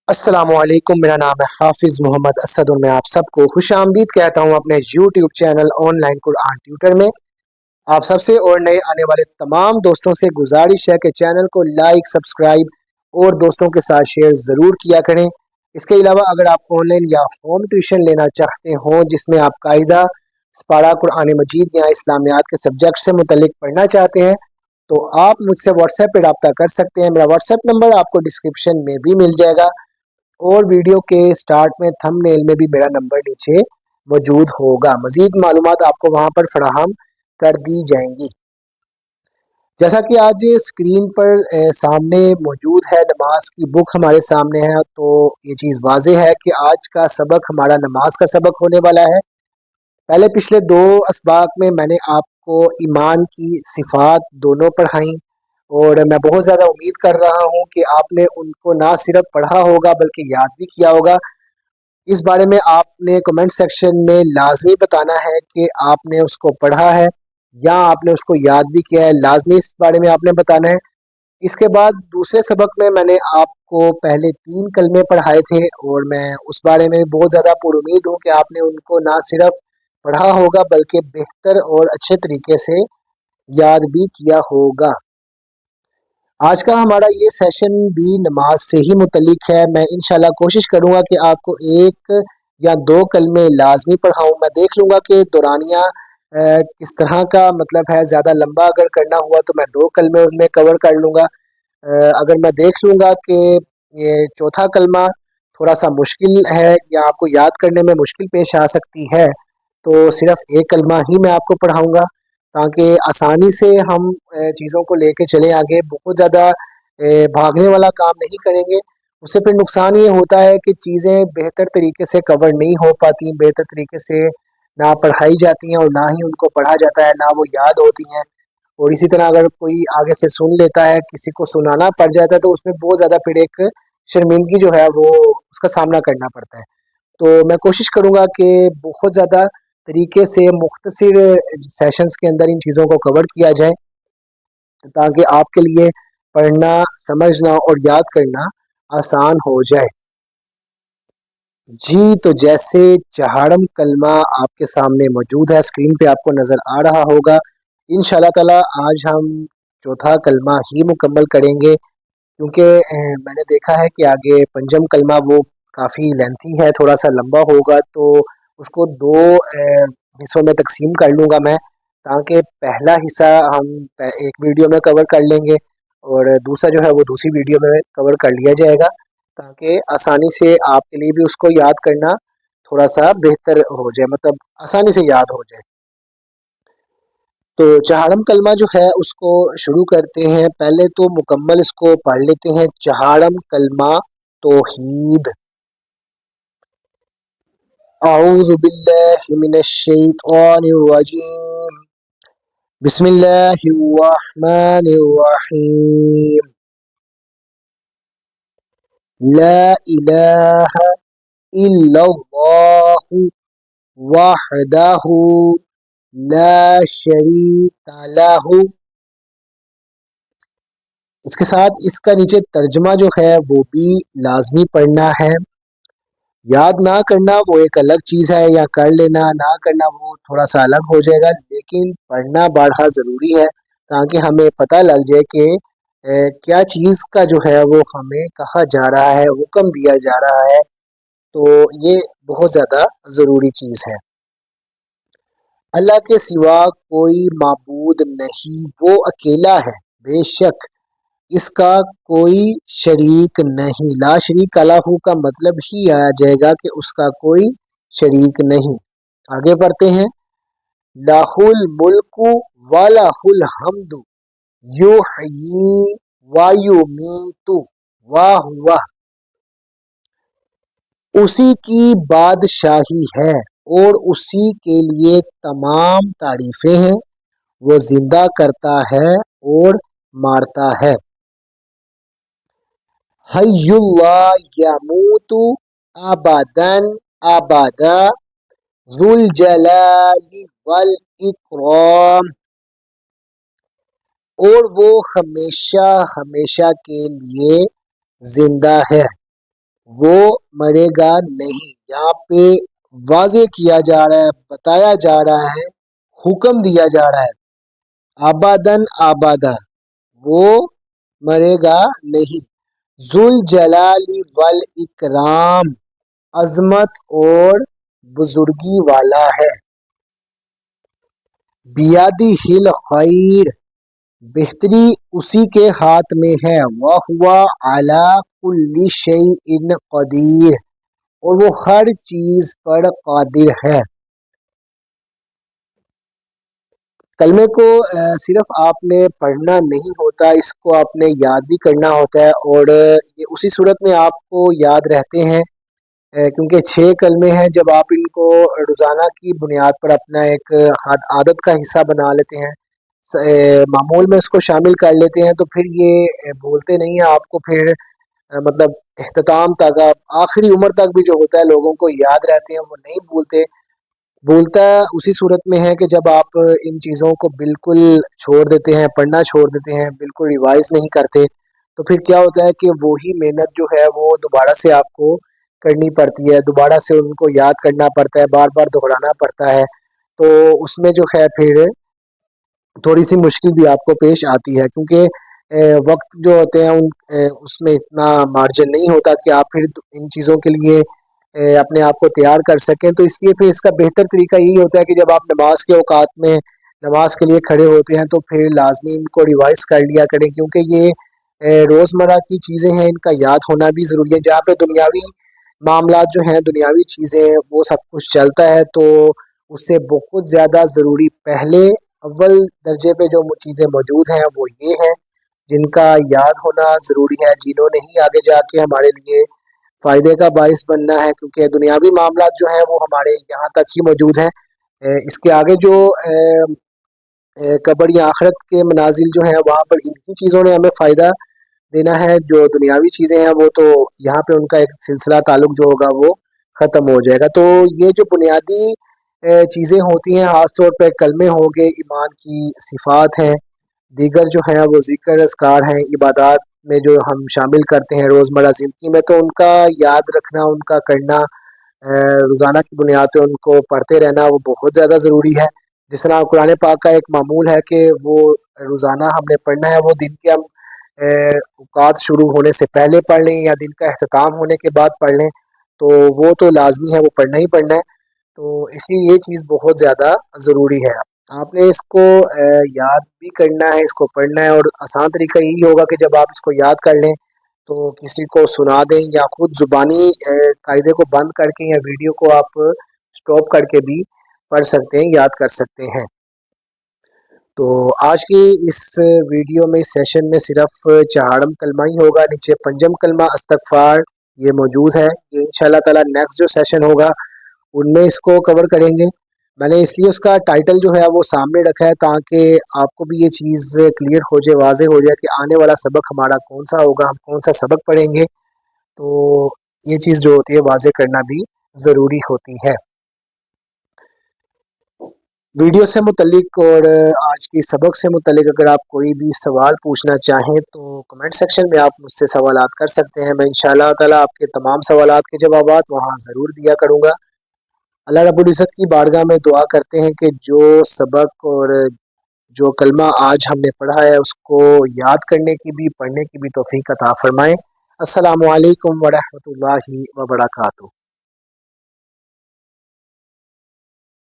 अस्सलाम वालेकुम। मेरा नाम है हाफिज़ मोहम्मद असद और मैं आप सबको खुश आमदीद कहता हूँ अपने YouTube channel online Quran tutor में। आप सबसे और नए आने वाले तमाम दोस्तों से गुजारिश है कि चैनल को लाइक, सब्सक्राइब और दोस्तों के साथ शेयर ज़रूर किया करें। इसके अलावा अगर आप ऑनलाइन या होम ट्यूशन लेना चाहते हो जिसमें आप कायदा, सपारा, कुरान मजीद या इस्लामियात के सब्जेक्ट से मुतल्लिक पढ़ना चाहते हैं तो आप मुझसे व्हाट्सएप पे रब्ता कर सकते हैं। मेरा व्हाट्सएप नंबर आपको डिस्क्रिप्शन में भी मिल जाएगा और वीडियो के स्टार्ट में थंबनेल में भी मेरा नंबर नीचे मौजूद होगा। मजीद मालूमात आपको वहां पर फराहम कर दी जाएंगी। जैसा कि आज स्क्रीन पर सामने मौजूद है, नमाज की बुक हमारे सामने है, तो ये चीज़ वाज़ेह है कि आज का सबक हमारा नमाज का सबक होने वाला है। पहले पिछले दो असबाक में मैंने आपको ईमान की सिफात दोनों पढ़ाई और मैं बहुत ज़्यादा उम्मीद कर रहा हूँ कि आपने उनको ना सिर्फ पढ़ा होगा बल्कि याद भी किया होगा। इस बारे में आपने कमेंट सेक्शन में लाजमी बताना है कि आपने उसको पढ़ा है या आपने उसको याद भी किया है। लाजमी इस बारे में आपने बताना है। इसके बाद दूसरे सबक में मैंने आपको पहले 3 कलमे पढ़ाए थे और मैं उस बारे में बहुत ज़्यादा पुरुमीद हूँ कि आपने उनको ना सिर्फ पढ़ा होगा बल्कि बेहतर और अच्छे तरीके से याद भी किया होगा। आज का हमारा ये सेशन भी नमाज से ही मुतल्लिक है। मैं इंशाल्लाह कोशिश करूँगा कि आपको 1 या 2 कलमे लाज़मी पढ़ाऊँ। मैं देख लूँगा कि दौरानिया किस तरह का मतलब है, ज़्यादा लंबा अगर करना हुआ तो मैं 2 कलमे उसमें कवर कर लूँगा। अगर मैं देख लूँगा कि ये चौथा कलमा थोड़ा-सा मुश्किल है या आपको याद करने में मुश्किल पेश आ सकती है, तो सिर्फ़ 1 कलमा ही मैं आपको पढ़ाऊँगा ताकि आसानी से हम चीज़ों को लेके चलें आगे। बहुत ज़्यादा भागने वाला काम नहीं करेंगे, उससे फिर नुकसान ये होता है कि चीज़ें बेहतर तरीके से कवर नहीं हो पाती, बेहतर तरीके से ना पढ़ाई जाती हैं और ना ही उनको पढ़ा जाता है, ना वो याद होती हैं। और इसी तरह अगर कोई आगे से सुन लेता है, किसी को सुनाना पड़ जाता है तो उसमें बहुत ज़्यादा फिर एक शर्मिंदगी जो है वो उसका सामना करना पड़ता है। तो मैं कोशिश करूँगा कि बहुत ज़्यादा तरीके से मुख्तसर सेशंस के अंदर इन चीज़ों को कवर किया जाए ताकि आपके लिए पढ़ना, समझना और याद करना आसान हो जाए। जी, तो जैसे चहाड़म कलमा आपके सामने मौजूद है, स्क्रीन पे आपको नज़र आ रहा होगा। इंशाअल्लाह ताला आज हम चौथा कलमा ही मुकम्मल करेंगे क्योंकि मैंने देखा है कि आगे पंजम कलमा वो काफ़ी लेंथी है, थोड़ा-सा लंबा होगा, तो उसको 2 हिस्सों में तक़सीम कर लूँगा मैं ताकि पहला हिस्सा हम एक वीडियो में कवर कर लेंगे और दूसरा जो है वो दूसरी वीडियो में कवर कर लिया जाएगा ताकि आसानी से आपके लिए भी उसको याद करना थोड़ा-सा बेहतर हो जाए, मतलब आसानी से याद हो जाए। तो चहाड़म कलमा जो है उसको शुरू करते हैं। पहले तो मुकम्मल इसको पढ़ लेते हैं। चहाड़म कलमा तौहीद। अऊज़ु बिल्लाहि मिनश शैतानिर रजीम। बिस्मिल्लाहिर रहमानिर रहीम। ला इलाहा इल्लल्लाहु वहदहु ला शरीका लहू। इसके साथ इसका नीचे तर्जमा जो है वो भी लाजमी पढ़ना है। याद ना करना वो एक अलग चीज़ है, या कर लेना ना करना वो थोड़ा सा अलग हो जाएगा, लेकिन पढ़ना बड़ा ज़रूरी है ताकि हमें पता लग जाए कि क्या चीज़ का जो है वो हमें कहा जा रहा है, हुक्म दिया जा रहा है। तो ये बहुत ज़्यादा ज़रूरी चीज़ है। अल्लाह के सिवा कोई माबूद नहीं, वो अकेला है, बेशक इसका कोई शरीक नहीं। ला शरीक अलाहू का मतलब ही आ जाएगा कि उसका कोई शरीक नहीं। आगे बढ़ते हैं। लाहुल मुल्कु वालाहुल हमदु युहयी वायुमीतु वाह हुआ। उसी की बादशाही है और उसी के लिए तमाम तारीफें हैं। वो जिंदा करता है और मारता है। हय्युल्ला यमूतु अबदन अबदा जुल जलाली वल इकराम। और वो हमेशा हमेशा के लिए जिंदा है وہ مرے گا نہیں. یہاں پہ واضح کیا جا رہا ہے، بتایا جا رہا ہے، حکم دیا جا رہا ہے آبادن آبادہ، وہ مرے گا نہیں. ذوالجلال والاکرام، عظمت اور بزرگی والا ہے. بیادی ہل خیر، بہتری اسی کے ہاتھ میں ہے. وَهُوَ عَلَى كُلِّ شَيْءٍ قدیر، اور وہ ہر چیز پر قادر ہے. کلمے کو صرف آپ نے پڑھنا نہیں ہوتا، اس کو آپ نے یاد بھی کرنا ہوتا ہے، اور یہ اسی صورت میں آپ کو یاد رہتے ہیں کیونکہ 6 کلمے ہیں. جب آپ ان کو روزانہ کی بنیاد پر اپنا ایک عادت کا حصہ بنا لیتے ہیں، معمول میں اس کو شامل کر لیتے ہیں، تو پھر یہ بھولتے نہیں ہیں آپ کو. پھر مطلب اختتام تک، آخری عمر تک بھی جو ہوتا ہے لوگوں کو یاد رہتے ہیں، وہ نہیں بھولتے. بھولتا اسی صورت میں ہے کہ جب آپ ان چیزوں کو بالکل چھوڑ دیتے ہیں، پڑھنا چھوڑ دیتے ہیں، بالکل ریوائز نہیں کرتے، تو پھر کیا ہوتا ہے کہ وہی محنت جو ہے وہ دوبارہ سے آپ کو کرنی پڑتی ہے، دوبارہ سے ان کو یاد کرنا پڑتا ہے، بار بار دہرانا پڑتا ہے. تو اس میں جو ہے پھر تھوڑی سی مشکل بھی آپ کو پیش آتی ہے، کیونکہ وقت جو ہوتے ہیں اس میں اتنا مارجن نہیں ہوتا کہ آپ پھر ان چیزوں کے لیے اپنے آپ کو تیار کر سکیں. تو اس لیے پھر اس کا بہتر طریقہ یہی ہوتا ہے کہ جب آپ نماز کے اوقات میں نماز کے لیے کھڑے ہوتے ہیں تو پھر لازمی ان کو ریوائز کر لیا کریں، کیونکہ یہ روزمرہ کی چیزیں ہیں، ان کا یاد ہونا بھی ضروری ہے. جہاں پہ دنیاوی معاملات جو ہیں، دنیاوی چیزیں، وہ سب کچھ چلتا ہے، تو اس سے بہت زیادہ ضروری پہلے اول درجے پہ جو چیزیں موجود ہیں وہ یہ ہیں جن کا یاد ہونا ضروری ہے، جنہوں نے ہی آگے جا کے ہمارے لیے فائدے کا باعث بننا ہے. کیونکہ دنیاوی معاملات جو ہیں وہ ہمارے یہاں تک ہی موجود ہیں. اس کے آگے جو قبر یا آخرت کے منازل جو ہیں، وہاں پر انہی چیزوں نے ہمیں فائدہ دینا ہے. جو دنیاوی چیزیں ہیں وہ تو یہاں پہ ان کا ایک سلسلہ تعلق جو ہوگا وہ ختم ہو جائے گا. تو یہ جو بنیادی چیزیں ہوتی ہیں، خاص طور پہ کلمے ہو گئے، ایمان کی صفات ہیں، دیگر جو ہیں وہ ذکر اذکار ہیں، عبادات میں جو ہم شامل کرتے ہیں روزمرہ زندگی میں، تو ان کا یاد رکھنا، ان کا کرنا، روزانہ کی بنیاد پہ ان کو پڑھتے رہنا وہ بہت زیادہ ضروری ہے. جس طرح قرآن پاک کا ایک معمول ہے کہ وہ روزانہ ہم نے پڑھنا ہے، وہ دن کے ہم اوقات شروع ہونے سے پہلے پڑھ لیں یا دن کا اختتام ہونے کے بعد پڑھ لیں، تو وہ تو لازمی ہے، وہ پڑھنا ہی پڑھنا ہے. تو اس لیے یہ چیز بہت زیادہ ضروری ہے. آپ نے اس کو یاد بھی کرنا ہے، اس کو پڑھنا ہے، اور آسان طریقہ یہی ہوگا کہ جب آپ اس کو یاد کر لیں تو کسی کو سنا دیں، یا خود زبانی قاعدے کو بند کر کے یا ویڈیو کو آپ سٹاپ کر کے بھی پڑھ سکتے ہیں، یاد کر سکتے ہیں. تو آج کی اس ویڈیو میں، اس سیشن میں صرف چہارم کلمہ ہی ہوگا، نیچے پنجم کلمہ استغفار یہ موجود ہے. یہ انشاءاللہ تعالی نیکسٹ جو سیشن ہوگا ان میں اس کو کور کریں گے. میں نے اس لیے اس کا ٹائٹل جو ہے وہ سامنے رکھا ہے تاکہ آپ کو بھی یہ چیز کلیئر ہو جائے، واضح ہو جائے کہ آنے والا سبق ہمارا کون سا ہوگا، ہم کون سا سبق پڑھیں گے. تو یہ چیز جو ہوتی ہے واضح کرنا بھی ضروری ہوتی ہے. ویڈیو سے متعلق اور آج کی سبق سے متعلق اگر آپ کوئی بھی سوال پوچھنا چاہیں تو کمنٹ سیکشن میں آپ مجھ سے سوالات کر سکتے ہیں. میں انشاءاللہ تعالی آپ کے تمام سوالات کے جوابات وہاں ضرور دیا کروں گا. اللہ رب العزت کی بارگاہ میں دعا کرتے ہیں کہ جو سبق اور جو کلمہ آج ہم نے پڑھا ہے اس کو یاد کرنے کی بھی، پڑھنے کی بھی توفیق عطا فرمائیں. السلام علیکم ورحمۃ اللہ وبرکاتہ.